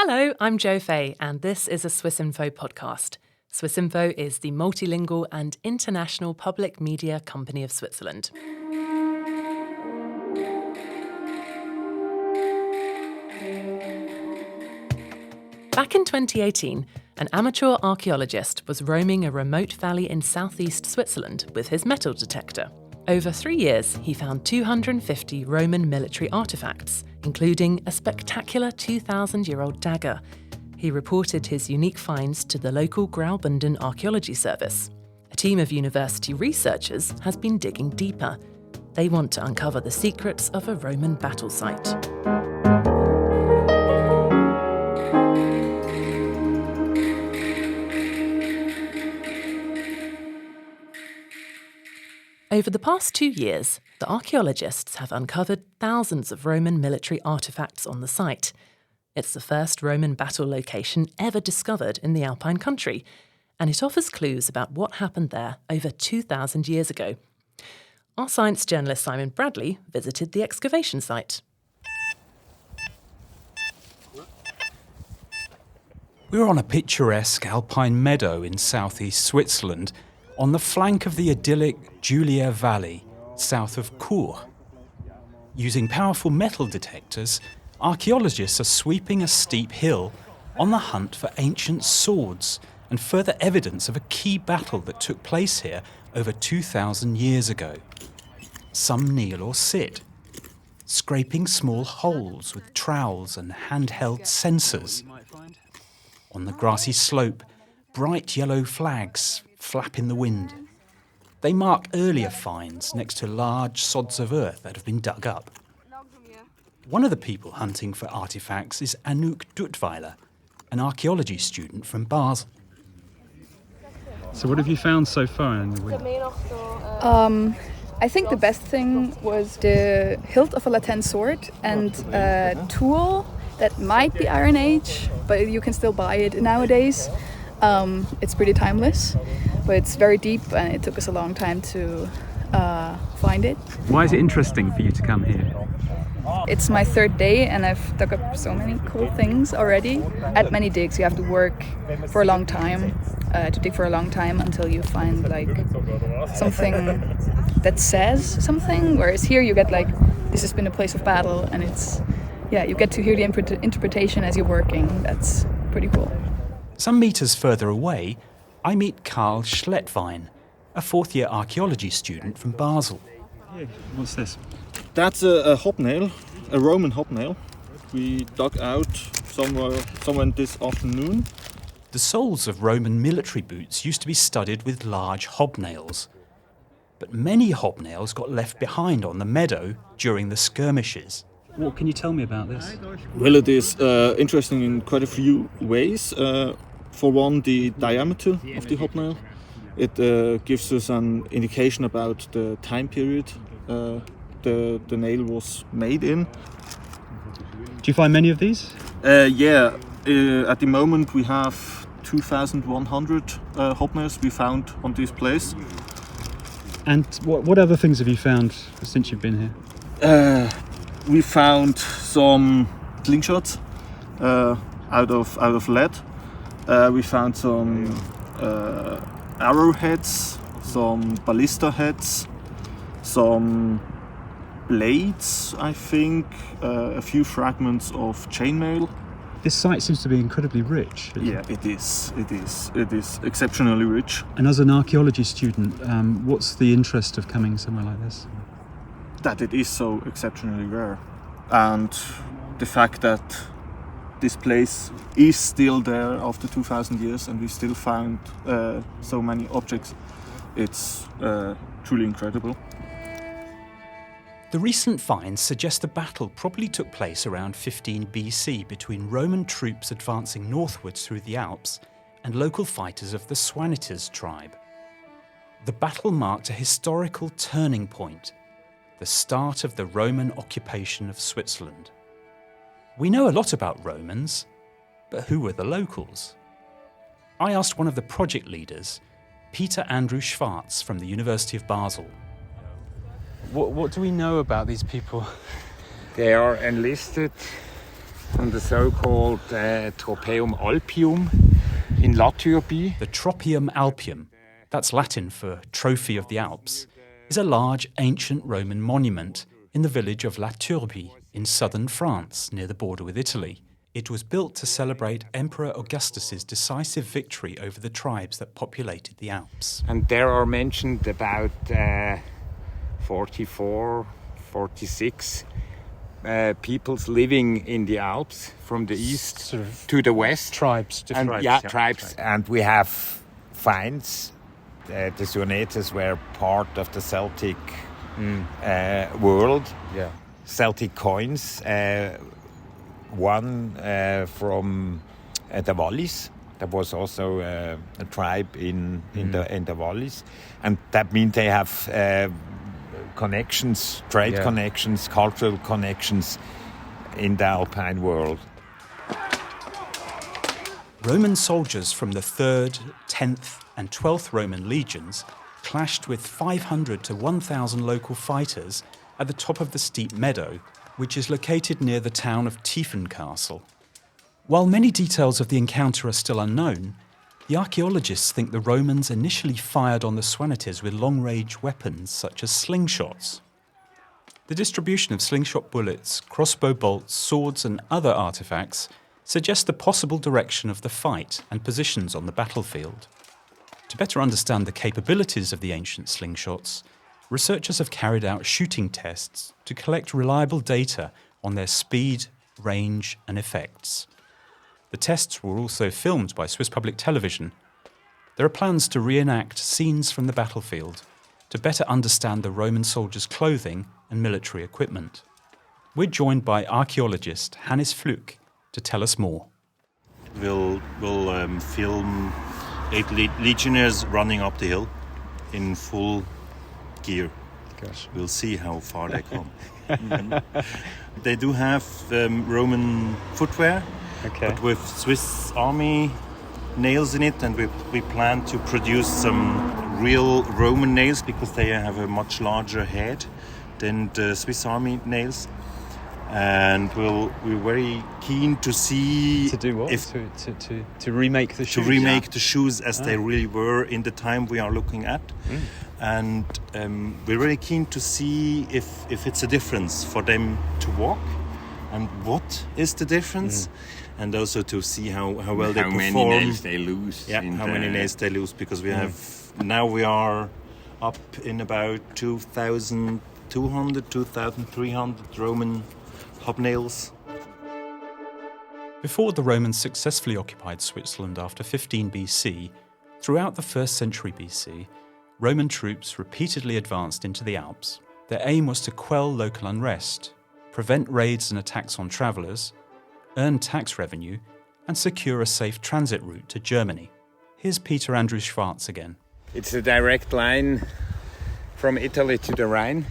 Hello, I'm Jo Fay, and this is a SwissInfo podcast. SwissInfo is the multilingual and international public media company of Switzerland. Back in 2018, an amateur archaeologist was roaming a remote valley in southeast Switzerland with his metal detector. Over 3 years, he found 250 Roman military artefacts, including a spectacular 2,000-year-old dagger. He reported his unique finds to the local Graubünden Archaeology Service. A team of university researchers has been digging deeper. They want to uncover the secrets of a Roman battle site. Over the past 2 years, the archaeologists have uncovered thousands of Roman military artefacts on the site. It's the first Roman battle location ever discovered in the Alpine country, and it offers clues about what happened there over 2,000 years ago. Our science journalist Simon Bradley visited the excavation site. We're on a picturesque alpine meadow in southeast Switzerland, on the flank of the idyllic Julier Valley, south of Chur. Using powerful metal detectors, archaeologists are sweeping a steep hill on the hunt for ancient swords and further evidence of a key battle that took place here over 2,000 years ago. Some kneel or sit, scraping small holes with trowels and handheld sensors. On the grassy slope, bright yellow flags flap in the wind. They mark earlier finds next to large sods of earth that have been dug up. One of the people hunting for artefacts is Anouk Duttweiler, an archaeology student from Basel. So what have you found so far? I think the best thing was the hilt of a latent sword and a tool that might be Iron Age, but you can still buy it nowadays. It's pretty timeless, but it's very deep and it took us a long time to find it. Why is it interesting for you to come here? It's my third day and I've dug up so many cool things already. At many digs you have to work for a long time, to dig for a long time until you find like something that says something, whereas here you get like, this has been a place of battle and it's, you get to hear the interpretation as you're working. That's pretty cool. Some metres further away, I meet Karl Schlettwein, a fourth-year archaeology student from Basel. Yeah, what's this? That's a hobnail, a Roman hobnail. We dug out somewhere this afternoon. The soles of Roman military boots used to be studded with large hobnails. But many hobnails got left behind on the meadow during the skirmishes. What can you tell me about this? Well, it is interesting in quite a few ways. For one, the diameter of the hobnail. It gives us an indication about the time period the nail was made in. Do you find many of these? At the moment we have 2,100 hobnails we found on this place. And what other things have you found since you've been here? We found some slingshots out of lead. We found some arrowheads, some ballista heads, some blades, I think, a few fragments of chainmail. This site seems to be incredibly rich. Yeah, it is. It is exceptionally rich. And as an archaeology student, what's the interest of coming somewhere like this? That it is so exceptionally rare, and the fact that this place is still there after 2,000 years and we still found so many objects, it's truly incredible. The recent finds suggest the battle probably took place around 15 BC between Roman troops advancing northwards through the Alps and local fighters of the Swanitas tribe. The battle marked a historical turning point, the start of the Roman occupation of Switzerland. We know a lot about Romans, but who were the locals? I asked one of the project leaders, Peter Andrew Schwarz from the University of Basel. What do we know about these people? They are enlisted on the so-called Tropeum Alpium in Laturby. The Tropeum Alpium, that's Latin for Trophy of the Alps, is a large ancient Roman monument in the village of Laturby in southern France near the border with Italy. It was built to celebrate Emperor Augustus's decisive victory over the tribes that populated the Alps. And there are mentioned about 44, 46 peoples living in the Alps from the east Sort of to the west. tribes, different And, tribes. And we have finds. The Suanetes were part of the Celtic world. Yeah. Celtic coins. One from the Wallis. There was also a tribe in the Wallis, and that means they have connections, trade connections, cultural connections in the Alpine world. Roman soldiers from the 3rd, 10th and 12th Roman legions clashed with 500 to 1,000 local fighters at the top of the steep meadow, which is located near the town of Tiefencastle. While many details of the encounter are still unknown, the archaeologists think the Romans initially fired on the Suanetes with long-range weapons such as slingshots. The distribution of slingshot bullets, crossbow bolts, swords and other artefacts suggests the possible direction of the fight and positions on the battlefield. To better understand the capabilities of the ancient slingshots, researchers have carried out shooting tests to collect reliable data on their speed, range and effects. The tests were also filmed by Swiss Public Television. There are plans to reenact scenes from the battlefield to better understand the Roman soldiers' clothing and military equipment. We're joined by archaeologist Hannes Flück to tell us more. We'll film 8 legionnaires running up the hill in full gear. Gosh. We'll see how far they come. They do have Roman footwear, but with Swiss Army nails in it, and we plan to produce some real Roman nails because they have a much larger head than the Swiss Army nails. And we're very keen to see To do what? if To remake the shoes? to remake the shoes as they really were in the time we are looking at. And we're really keen to see if it's a difference for them to walk and what is the difference, and also to see how well they perform. How many nails they lose. Many nails they lose, because we have now we are up in about 2,200, 2,300 Roman hobnails. Before the Romans successfully occupied Switzerland after 15 BC, throughout the 1st century BC, Roman troops repeatedly advanced into the Alps. Their aim was to quell local unrest, prevent raids and attacks on travellers, earn tax revenue, and secure a safe transit route to Germany. Here's Peter Andrew Schwarz again. It's a direct line from Italy to the Rhine.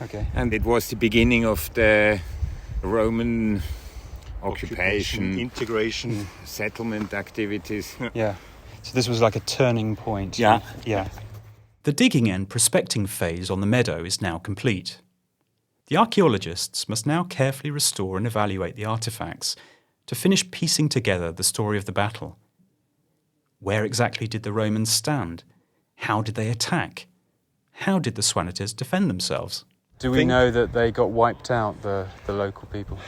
Okay. And it was the beginning of the Roman occupation, integration, settlement activities. Yeah. So this was like a turning point. Yeah. Yeah. The digging and prospecting phase on the meadow is now complete. The archaeologists must now carefully restore and evaluate the artefacts to finish piecing together the story of the battle. Where exactly did the Romans stand? How did they attack? How did the Suanetes defend themselves? Do we know that they got wiped out, the local people?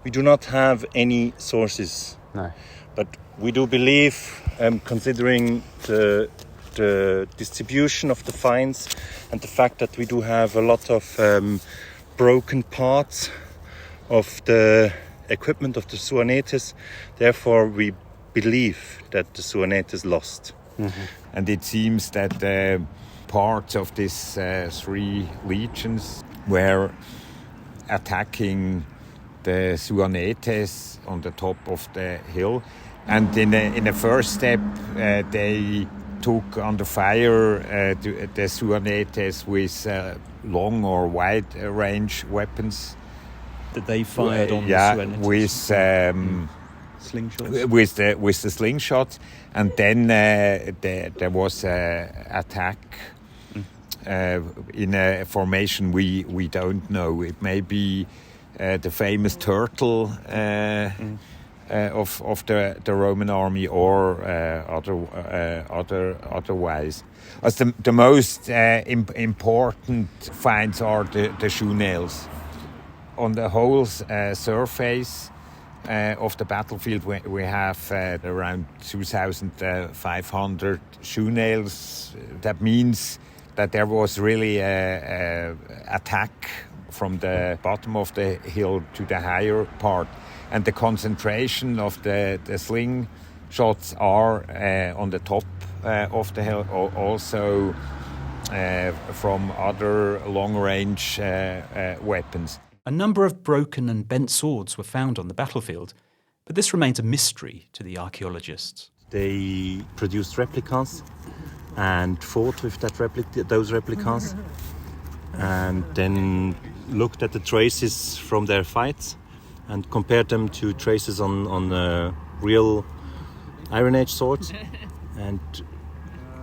We do not have any sources. No. But we do believe, considering the distribution of the finds and the fact that we do have a lot of broken parts of the equipment of the Suanetes, therefore we believe that the Suanetes lost. And it seems that parts of these 3 legions were attacking the Suanetes on the top of the hill. And in the first step, they took under fire the Suanetes with long or wide range weapons. That they fired on the Suanetes? With slingshots? With the slingshots. And then there was an attack in a formation we don't know. It may be the famous turtle of the Roman army, or otherwise. As the most important finds are the shoe nails. On the whole surface of the battlefield, we have around 2,500 shoe nails. That means that there was really an attack from the bottom of the hill to the higher part. And the concentration of the sling shots are on the top of the hill, also from other long-range weapons. A number of broken and bent swords were found on the battlefield, but this remains a mystery to the archaeologists. They produced replicas and fought with those replicas, and then looked at the traces from their fights and compared them to traces on real Iron Age swords, and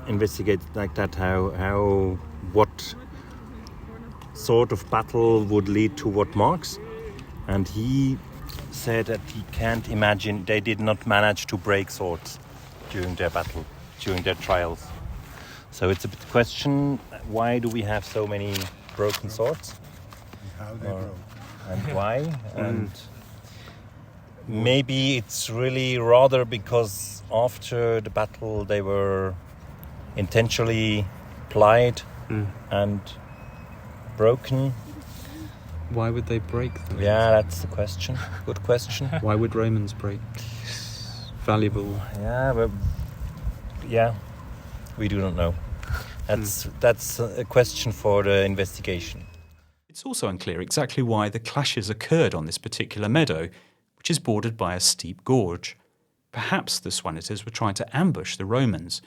investigated like that what sort of battle would lead to what marks. And he said that he can't imagine they did not manage to break swords during their battle, during their trials. So it's a bit question, why do we have so many broken swords? How they broke. And why? And maybe it's really rather because after the battle they were intentionally plied and broken. Why would they break them? Yeah, that's the question. Good question. Why would Romans break valuable? We do not know. That's a question for the investigation. It's also unclear exactly why the clashes occurred on this particular meadow, which is bordered by a steep gorge. Perhaps the Swaneters were trying to ambush the Romans,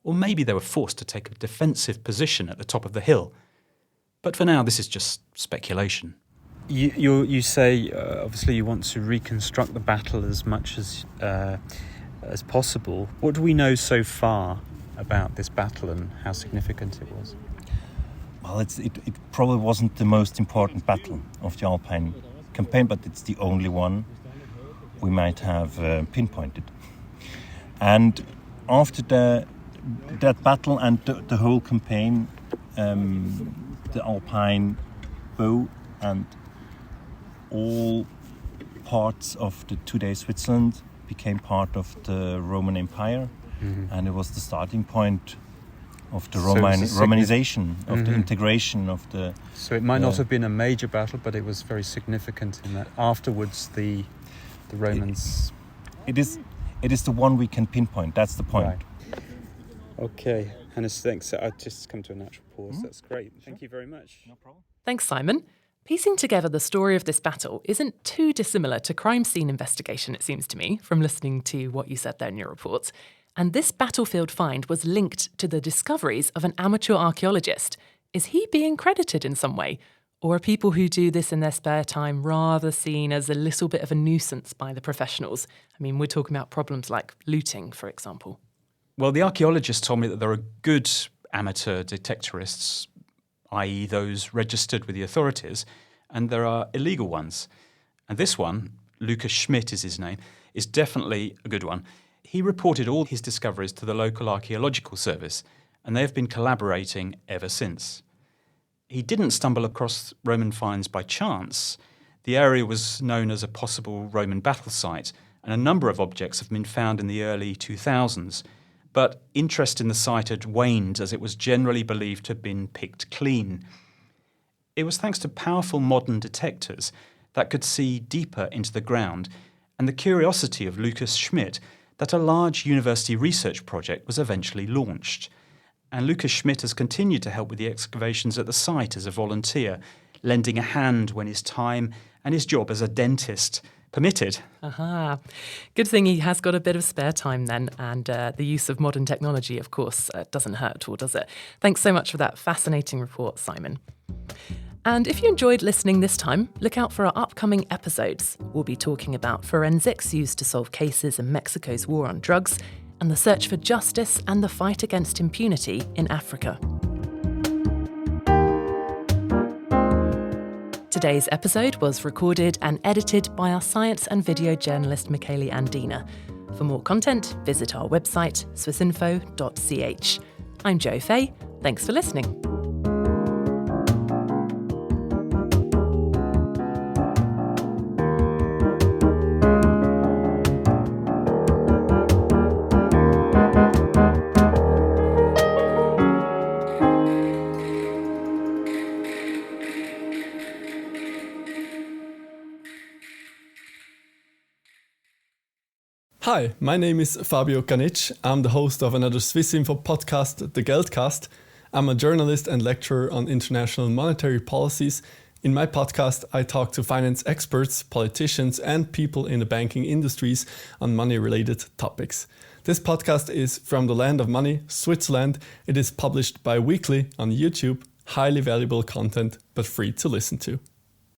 or maybe they were forced to take a defensive position at the top of the hill. But for now, this is just speculation. You say, obviously, you want to reconstruct the battle as much as possible. What do we know so far about this battle and how significant it was? Well, it probably wasn't the most important battle of the Alpine campaign, but it's the only one we might have pinpointed. And after that battle and the whole campaign, the Alpine bow and all parts of the today Switzerland became part of the Roman Empire, and it was the starting point of the Romanization, of the integration of the... So it might not have been a major battle, but it was very significant in that afterwards the Romans... It is the one we can pinpoint, that's the point. Right. Okay, Hannes, thanks. I've just come to a natural pause. That's great. Thank you very much. No problem. Thanks, Simon. Piecing together the story of this battle isn't too dissimilar to crime scene investigation, it seems to me, from listening to what you said there in your reports. And this battlefield find was linked to the discoveries of an amateur archaeologist. Is he being credited in some way? Or are people who do this in their spare time rather seen as a little bit of a nuisance by the professionals? I mean, we're talking about problems like looting, for example. Well, the archaeologists told me that there are good amateur detectorists, i.e. those registered with the authorities, and there are illegal ones. And this one, Lucas Schmidt is his name, is definitely a good one. He reported all his discoveries to the local archaeological service, and they have been collaborating ever since. He didn't stumble across Roman finds by chance. The area was known as a possible Roman battle site, and a number of objects have been found in the early 2000s. But interest in the site had waned as it was generally believed to have been picked clean. It was thanks to powerful modern detectors that could see deeper into the ground and the curiosity of Lucas Schmidt that a large university research project was eventually launched. And Lucas Schmidt has continued to help with the excavations at the site as a volunteer, lending a hand when his time and his job as a dentist permitted. Aha. Good thing he has got a bit of spare time then, and the use of modern technology, of course, doesn't hurt at all, does it? Thanks so much for that fascinating report, Simon. And if you enjoyed listening this time, look out for our upcoming episodes. We'll be talking about forensics used to solve cases in Mexico's war on drugs, and the search for justice and the fight against impunity in Africa. Today's episode was recorded and edited by our science and video journalist Michaeli Andina. For more content, visit our website, swissinfo.ch. I'm Jo Fay. Thanks for listening. Hi, my name is Fabio Canic. I'm the host of another Swiss Info podcast, the Gcast. I'm a journalist and lecturer on international monetary policies. In my podcast, I talk to finance experts, politicians, and people in the banking industries on money-related topics. This podcast is from the land of money, Switzerland. It is published bi-weekly on YouTube. Highly valuable content, but free to listen to.